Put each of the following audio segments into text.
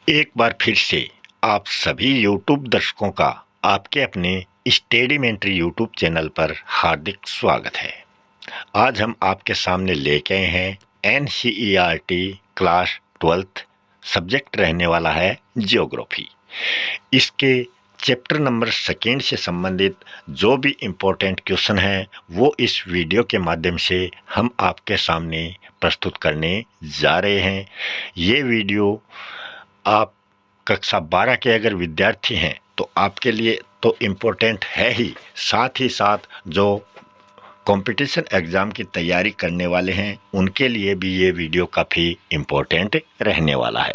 एक बार फिर से आप सभी YouTube दर्शकों का आपके अपने स्टडी मेंटरी YouTube चैनल पर हार्दिक स्वागत है। आज हम आपके सामने लेके आए हैं NCERT क्लास 12th सब्जेक्ट रहने वाला है जियोग्राफी। इसके चैप्टर नंबर 2 से संबंधित जो भी इम्पोर्टेंट क्वेश्चन हैं वो इस वीडियो के माध्यम से हम आपके सामने प्रस्तुत करने जा रहे हैं। ये वीडियो आप कक्षा 12 के अगर विद्यार्थी हैं तो आपके लिए तो इम्पोर्टेंट है ही, साथ ही साथ जो कंपटीशन एग्ज़ाम की तैयारी करने वाले हैं उनके लिए भी ये वीडियो काफ़ी इम्पोर्टेंट रहने वाला है।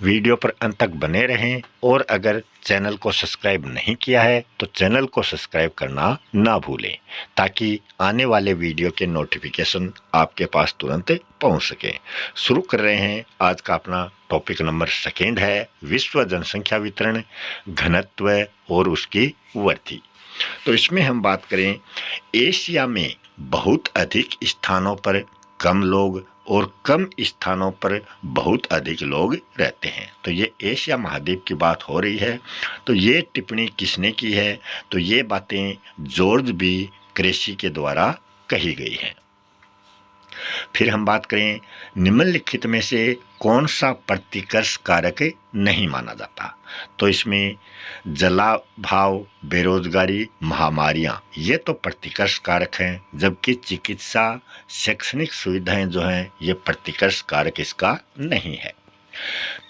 वीडियो पर अंत तक बने रहें और अगर चैनल को सब्सक्राइब नहीं किया है तो चैनल को सब्सक्राइब करना ना भूलें ताकि आने वाले वीडियो के नोटिफिकेशन आपके पास तुरंत पहुंच सके। शुरू कर रहे हैं। आज का अपना टॉपिक नंबर 2 है विश्व जनसंख्या वितरण, घनत्व और उसकी वृद्धि। तो इसमें हम बात करें एशिया में बहुत अधिक स्थानों पर कम लोग और कम स्थानों पर बहुत अधिक लोग रहते हैं। तो ये एशिया महाद्वीप की बात हो रही है। तो ये टिप्पणी किसने की है? तो ये बातें जॉर्ज बी क्रेसी के द्वारा कही गई हैं। फिर हम बात करें निम्नलिखित में से कौन सा प्रतिकर्ष कारक नहीं माना जाता? तो इसमें जलाभाव, बेरोजगारी, महामारियां ये तो प्रतिकर्ष कारक हैं, जबकि चिकित्सा, शैक्षणिक सुविधाएं जो हैं ये प्रतिकर्ष कारक इसका नहीं है।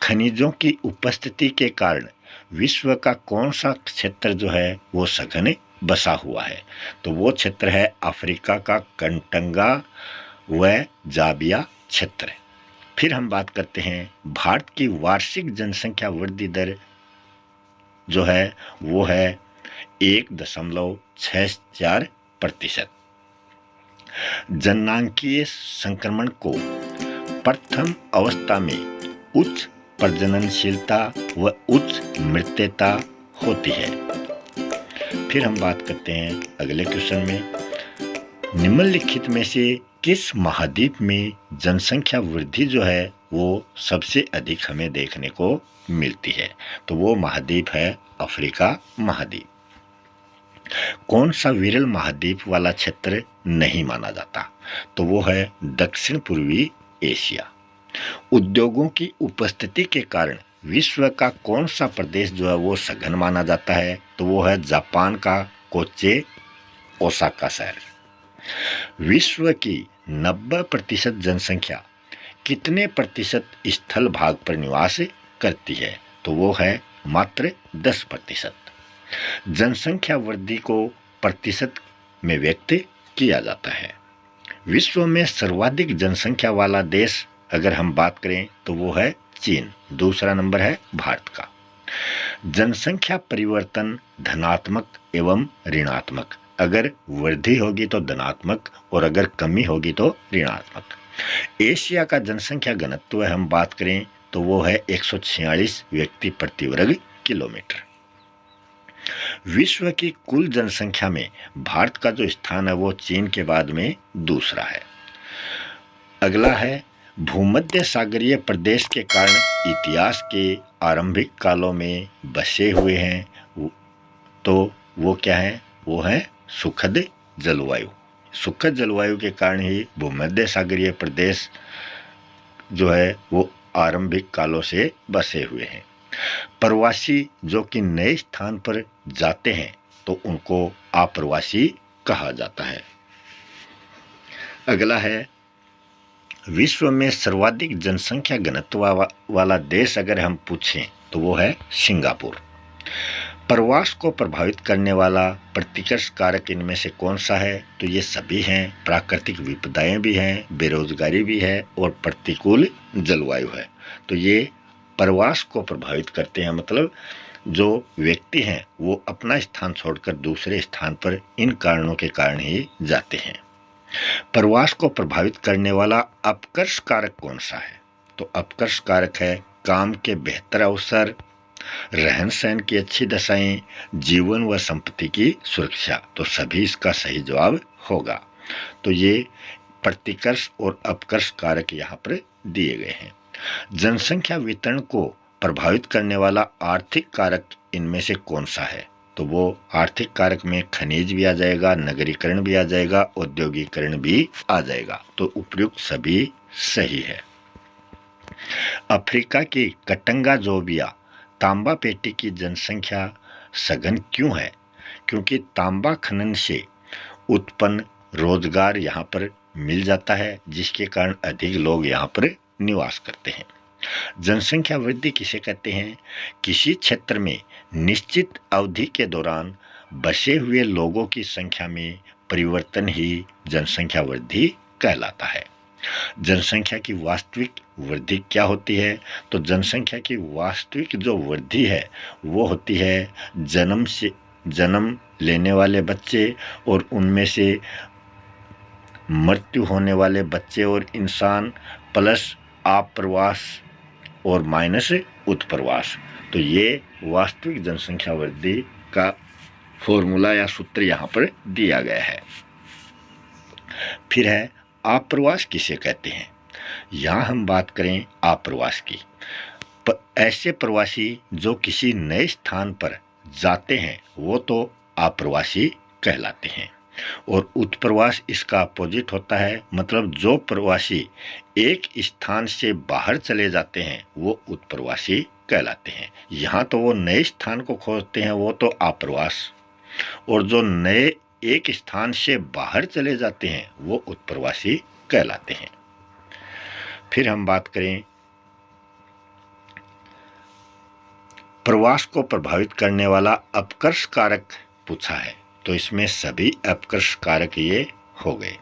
खनिजों की उपस्थिति के कारण विश्व का कौन सा क्षेत्र जो है वो सघन बसा हुआ है? तो वो क्षेत्र है अफ्रीका का कंटंगा व जाबिया क्षेत्र। फिर हम बात करते हैं भारत की वार्षिक जनसंख्या वृद्धि दर जो है वो है 1.64%। जननांकीय संक्रमण को प्रथम अवस्था में उच्च प्रजननशीलता व उच्च मृत्यता होती है। फिर हम बात करते हैं अगले क्वेश्चन में, निम्नलिखित में से किस महाद्वीप में जनसंख्या वृद्धि जो है वो सबसे अधिक हमें देखने को मिलती है? तो वो महाद्वीप है अफ्रीका महाद्वीप। कौन सा विरल महाद्वीप वाला क्षेत्र नहीं माना जाता? तो वो है दक्षिण पूर्वी एशिया। उद्योगों की उपस्थिति के कारण विश्व का कौन सा प्रदेश जो है वो सघन माना जाता है? तो वो है जापान का कोच्चि ओसाका शहर। विश्व की 90% जनसंख्या कितने प्रतिशत स्थल भाग पर निवास करती है? तो वो है मात्र 10%। जनसंख्या वृद्धि को प्रतिशत में व्यक्त किया जाता है। विश्व में सर्वाधिक जनसंख्या वाला देश अगर हम बात करें तो वो है चीन, दूसरा नंबर है भारत का। जनसंख्या परिवर्तन धनात्मक एवं ऋणात्मक, अगर वृद्धि होगी तो धनात्मक और अगर कमी होगी तो ऋणात्मक। एशिया का जनसंख्या घनत्व हम बात करें तो वो है 146 व्यक्ति प्रति वर्ग किलोमीटर। विश्व की कुल जनसंख्या में भारत का जो स्थान है वो चीन के बाद में दूसरा है। अगला है भूमध्य सागरीय प्रदेश के कारण इतिहास के आरंभिक कालों में बसे हुए हैं, तो वो क्या है? वो है सुखद जलवायु। सुखद जलवायु के कारण ही भूमध्य सागरीय प्रदेश जो है वो आरंभिक कालों से बसे हुए हैं। प्रवासी जो कि नए स्थान पर जाते हैं तो उनको अप्रवासी कहा जाता है। अगला है विश्व में सर्वाधिक जनसंख्या घनत्व वाला देश अगर हम पूछें तो वो है सिंगापुर। प्रवास को प्रभावित करने वाला प्रतिकर्ष कारक इनमें से कौन सा है? तो ये सभी हैं। प्राकृतिक विपदाएं भी हैं, बेरोजगारी भी है और प्रतिकूल जलवायु है। तो ये प्रवास को प्रभावित करते हैं, मतलब जो व्यक्ति हैं वो अपना स्थान छोड़कर दूसरे स्थान पर इन कारणों के कारण ही जाते हैं। प्रवास को प्रभावित करने वाला अपकर्ष कारक कौन सा है? तो अपकर्ष कारक है काम के बेहतर अवसर, रहन सहन की अच्छी दशाएं, जीवन व संपत्ति की सुरक्षा। तो सभी इसका सही जवाब होगा। तो ये प्रतिकर्ष और अपकर्ष कारक यहाँ पर दिए गए हैं। जनसंख्या वितरण को प्रभावित करने वाला आर्थिक कारक इनमें से कौन सा है? तो वो आर्थिक कारक में खनिज भी आ जाएगा, नगरीकरण भी आ जाएगा, औद्योगिकरण भी आ जाएगा। तो उपयुक्त सभी सही है। अफ्रीका की कटंगा जोबिया तांबा पेटी की जनसंख्या सघन क्यों है? क्योंकि तांबा खनन से उत्पन्न रोजगार यहाँ पर मिल जाता है, जिसके कारण अधिक लोग यहाँ पर निवास करते हैं। जनसंख्या वृद्धि किसे कहते हैं? किसी क्षेत्र में निश्चित अवधि के दौरान बसे हुए लोगों की संख्या में परिवर्तन ही जनसंख्या वृद्धि कहलाता है। जनसंख्या की वास्तविक वृद्धि क्या होती है? तो जनसंख्या की वास्तविक जो वृद्धि है वो होती है जन्म लेने वाले बच्चे और उनमें से मृत्यु होने वाले बच्चे और इंसान प्लस आप्रवास और माइनस उत्प्रवास। तो ये वास्तविक जनसंख्या वृद्धि का फॉर्मूला या सूत्र यहाँ पर दिया गया है। फिर है आप्रवास किसे कहते हैं? यहाँ हम बात करें आप्रवास की। ऐसे प्रवासी जो किसी नए स्थान पर जाते हैं वो तो आप्रवासी कहलाते हैं। और उत्प्रवास इसका अपोजिट होता है, मतलब जो प्रवासी एक स्थान से बाहर चले जाते हैं वो उत्प्रवासी कहलाते हैं। यहाँ तो वो नए स्थान को खोजते हैं वो तो आप्रवास, और जो नए एक स्थान से बाहर चले जाते हैं वो उत्प्रवासी कहलाते हैं। फिर हम बात करें प्रवास को प्रभावित करने वाला अपकर्ष कारक पूछा है, तो इसमें सभी अपकर्ष कारक ये हो गए।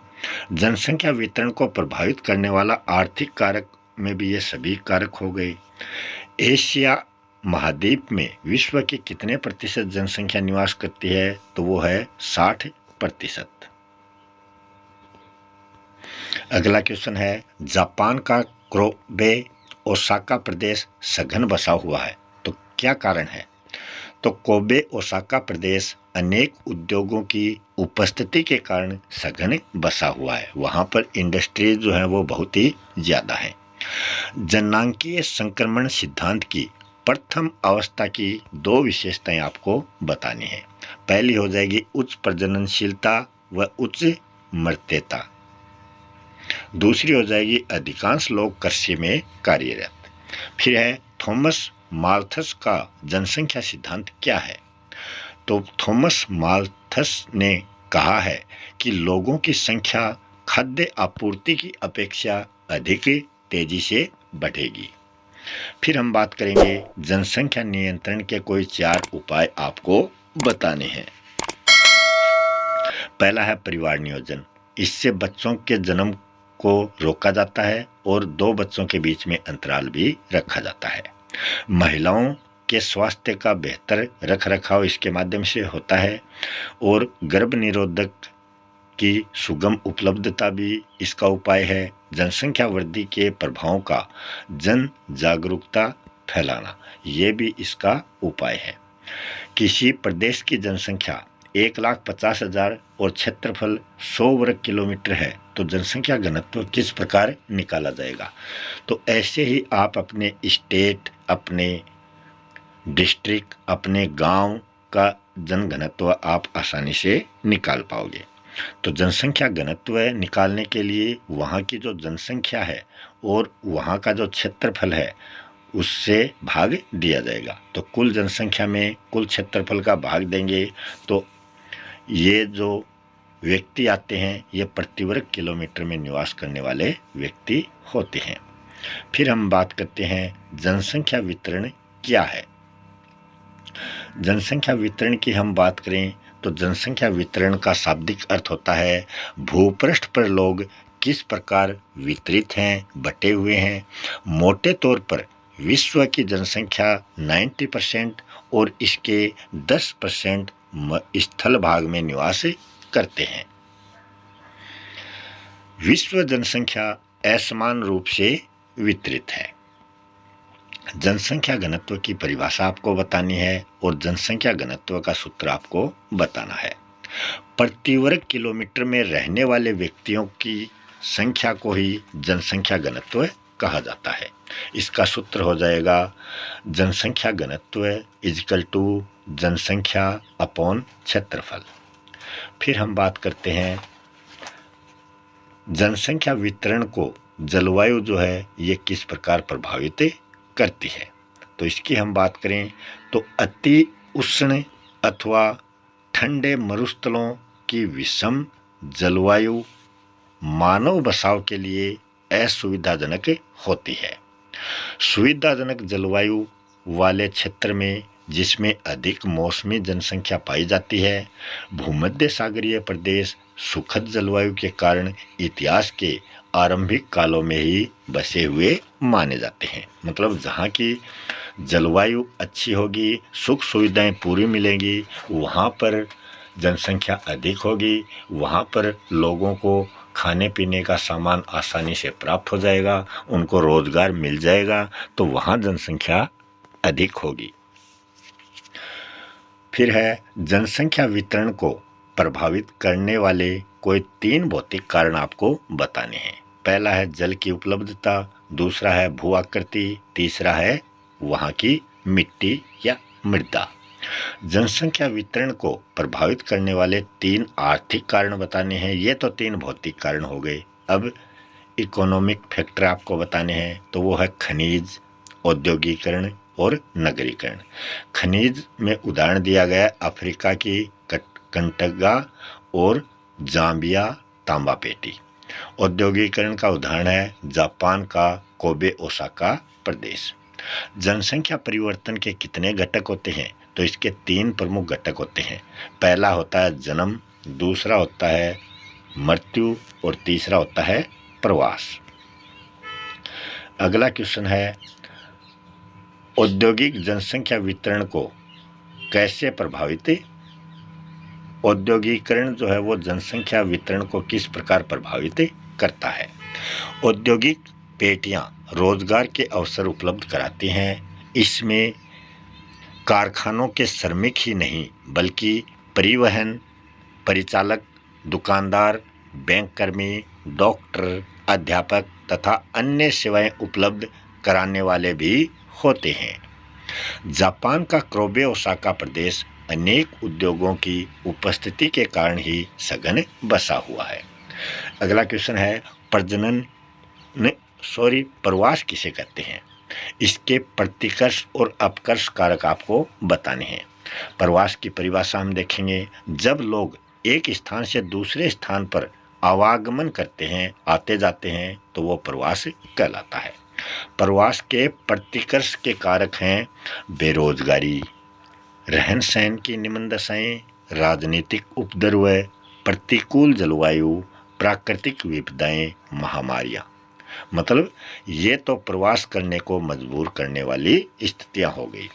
जनसंख्या वितरण को प्रभावित करने वाला आर्थिक कारक में भी ये सभी कारक हो गए। एशिया महाद्वीप में विश्व की कितने प्रतिशत जनसंख्या निवास करती है? तो वो है 60%। अगला क्वेश्चन है जापान का कोबे ओसाका प्रदेश सघन बसा हुआ है, तो क्या कारण है? तो कोबे ओसाका प्रदेश अनेक उद्योगों की उपस्थिति के कारण सघन बसा हुआ है। वहाँ पर इंडस्ट्रीज जो है वो बहुत ही ज़्यादा है। जननांकीय संक्रमण सिद्धांत की प्रथम अवस्था की 2 विशेषताएं आपको बतानी है। पहली हो जाएगी उच्च प्रजननशीलता व उच्च मृत्यता। दूसरी हो जाएगी अधिकांश लोग कृषि में कार्यरत। फिर है थॉमस माल्थस का जनसंख्या सिद्धांत क्या है? तो थॉमस माल्थस ने कहा है कि लोगों की संख्या खाद्य आपूर्ति की अपेक्षा अधिक तेजी से बढ़ेगी। फिर हम बात करेंगे जनसंख्या नियंत्रण के कोई 4 उपाय आपको बताने हैं। पहला है परिवार नियोजन। इससे बच्चों के जन्म को रोका जाता है और 2 बच्चों के बीच में अंतराल भी रखा जाता है। महिलाओं के स्वास्थ्य का बेहतर रख रखाव इसके माध्यम से होता है और गर्भ निरोधक की सुगम उपलब्धता भी इसका उपाय है। जनसंख्या वृद्धि के प्रभावों का जन जागरूकता फैलाना ये भी इसका उपाय है। किसी प्रदेश की जनसंख्या 1,50,000 और क्षेत्रफल 100 वर्ग किलोमीटर है तो जनसंख्या घनत्व किस प्रकार निकाला जाएगा? तो ऐसे ही आप अपने स्टेट, अपने डिस्ट्रिक्ट, अपने गांव का जनघनत्व आप आसानी से निकाल पाओगे। तो जनसंख्या घनत्व निकालने के लिए वहाँ की जो जनसंख्या है और वहाँ का जो क्षेत्रफल है उससे भाग दिया जाएगा। तो कुल जनसंख्या में कुल क्षेत्रफल का भाग देंगे तो ये जो व्यक्ति आते हैं ये प्रति वर्ग किलोमीटर में निवास करने वाले व्यक्ति होते हैं। फिर हम बात करते हैं जनसंख्या वितरण क्या है। जनसंख्या वितरण की हम बात करें तो जनसंख्या वितरण का शाब्दिक अर्थ होता है भूपृष्ठ पर लोग किस प्रकार वितरित हैं, बटे हुए हैं। मोटे तौर पर विश्व की जनसंख्या 90% और इसके 10% स्थल भाग में निवास करते हैं। विश्व जनसंख्या असमान रूप से वितरित है। जनसंख्या घनत्व की परिभाषा आपको बतानी है और जनसंख्या घनत्व का सूत्र आपको बताना है। प्रति वर्ग किलोमीटर में रहने वाले व्यक्तियों की संख्या को ही जनसंख्या घनत्व कहा जाता है। इसका सूत्र हो जाएगा जनसंख्या घनत्व इक्वल टू जनसंख्या अपॉन क्षेत्रफल। फिर हम बात करते हैं जनसंख्या वितरण को जलवायु जो है ये किस प्रकार प्रभावित करती है। तो इसकी हम बात करें तो अति उष्ण अथवा ठंडे मरुस्थलों की विषम जलवायु मानव बसाव के लिए असुविधाजनक होती है। सुविधाजनक जलवायु वाले क्षेत्र में जिसमें अधिक मौसमी जनसंख्या पाई जाती है, भूमध्य सागरीय प्रदेश सुखद जलवायु के कारण इतिहास के आरंभिक कालों में ही बसे हुए माने जाते हैं। मतलब जहाँ की जलवायु अच्छी होगी, सुख सुविधाएं पूरी मिलेंगी, वहाँ पर जनसंख्या अधिक होगी, वहाँ पर लोगों को खाने पीने का सामान आसानी से प्राप्त हो जाएगा, उनको रोजगार मिल जाएगा, तो वहाँ जनसंख्या अधिक होगी। फिर है जनसंख्या वितरण को प्रभावित करने वाले कोई 3 भौतिक कारण आपको बताने हैं। पहला है जल की उपलब्धता, दूसरा है भू आकृति, तीसरा है वहाँ की मिट्टी या मृदा। जनसंख्या वितरण को प्रभावित करने वाले 3 आर्थिक कारण बताने हैं। ये तो 3 भौतिक कारण हो गए। अब इकोनॉमिक फैक्टर आपको बताने हैं, तो वो है खनिज, औद्योगिकरण और नगरीकरण। खनिज में उदाहरण दिया गया अफ्रीका की कंटगा और जाम्बिया तांबा पेटी। औद्योगिकरण का उदाहरण है जापान का कोबे ओसाका प्रदेश। जनसंख्या परिवर्तन के कितने घटक होते हैं? तो इसके 3 प्रमुख घटक होते हैं। पहला होता है जन्म, दूसरा होता है मृत्यु और तीसरा होता है प्रवास। अगला क्वेश्चन है औद्योगिक जनसंख्या वितरण को कैसे प्रभावित, औद्योगिकरण जो है वो जनसंख्या वितरण को किस प्रकार प्रभावित करता है। औद्योगिक पेटियां रोजगार के अवसर उपलब्ध कराती हैं। इसमें कारखानों के श्रमिक ही नहीं बल्कि परिवहन, परिचालक, दुकानदार, बैंक कर्मी, डॉक्टर, अध्यापक तथा अन्य सेवाएं उपलब्ध कराने वाले भी होते हैं। जापान का कोबे ओसाका प्रदेश अनेक उद्योगों की उपस्थिति के कारण ही सघन बसा हुआ है। अगला क्वेश्चन है प्रवास किसे कहते हैं? इसके प्रतिकर्ष और अपकर्ष कारक आपको बताने हैं। प्रवास की परिभाषा हम देखेंगे, जब लोग एक स्थान से दूसरे स्थान पर आवागमन करते हैं, आते जाते हैं, तो वो प्रवास कहलाता है। प्रवास के प्रतिकर्ष के कारक हैं बेरोजगारी, रहन सहन की निम्न दशाएं, राजनीतिक उपद्रव, प्रतिकूल जलवायु, प्राकृतिक विपदाएं, महामारियां। मतलब ये तो प्रवास करने को मजबूर करने वाली स्थितियां हो गई।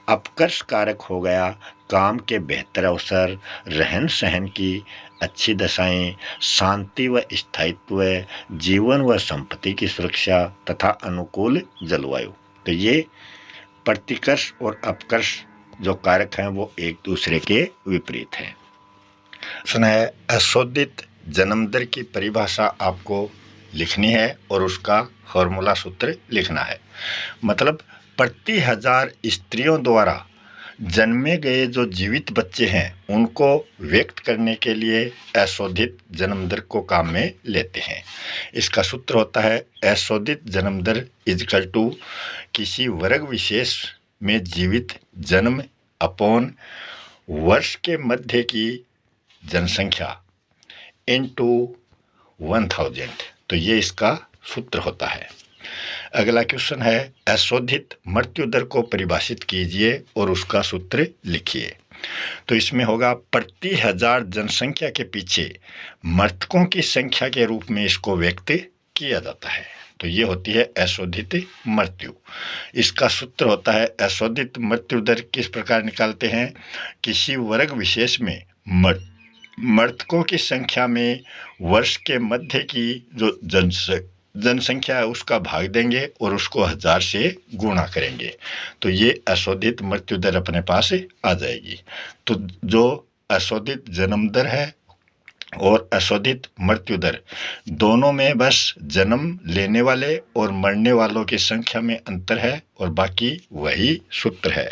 अपकर्ष कारक हो गया काम के बेहतर अवसर, रहन सहन की अच्छी दशाएं, शांति व स्थायित्व, जीवन व संपत्ति की सुरक्षा तथा अनुकूल जलवायु। तो ये प्रतिकर्ष और अपकर्ष जो कारक हैं वो एक दूसरे के विपरीत हैं। सुना है अशोधित जन्म दर की परिभाषा आपको लिखनी है और उसका फॉर्मूला सूत्र लिखना है। मतलब प्रति 1000 स्त्रियों द्वारा जन्मे गए जो जीवित बच्चे हैं उनको व्यक्त करने के लिए अशोधित जन्म दर को काम में लेते हैं। इसका सूत्र होता है अशोधित जन्म दर इक्वल टू किसी वर्ग विशेष में जीवित जन्म अपॉन वर्ष के मध्य की जनसंख्या इनटू 1000। तो ये इसका सूत्र होता है। अगला क्वेश्चन है अशोधित मृत्यु दर को परिभाषित कीजिए और उसका सूत्र लिखिए। तो इसमें होगा प्रति 1000 जनसंख्या के पीछे मृतकों की संख्या के रूप में इसको व्यक्त किया जाता है। तो ये होती है अशोधित मृत्यु। इसका सूत्र होता है अशोधित मृत्यु दर किस प्रकार निकालते हैं? किसी वर्ग विशेष में मृतकों की संख्या में वर्ष के मध्य की जो जनसंख्या है उसका भाग देंगे और उसको 1000 से गुणा करेंगे, तो ये अशोधित मृत्यु दर अपने पास आ जाएगी। तो जो अशोधित जन्म दर है और अशोधित मृत्यु दर दोनों में बस जन्म लेने वाले और मरने वालों की संख्या में अंतर है और बाकी वही सूत्र है।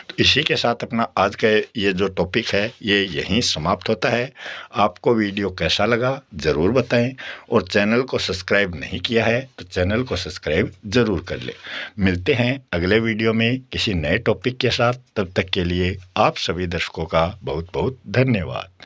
तो इसी के साथ अपना आज का ये जो टॉपिक है ये यहीं समाप्त होता है। आपको वीडियो कैसा लगा ज़रूर बताएं और चैनल को सब्सक्राइब नहीं किया है तो चैनल को सब्सक्राइब ज़रूर कर लें। मिलते हैं अगले वीडियो में किसी नए टॉपिक के साथ। तब तक के लिए आप सभी दर्शकों का बहुत बहुत धन्यवाद।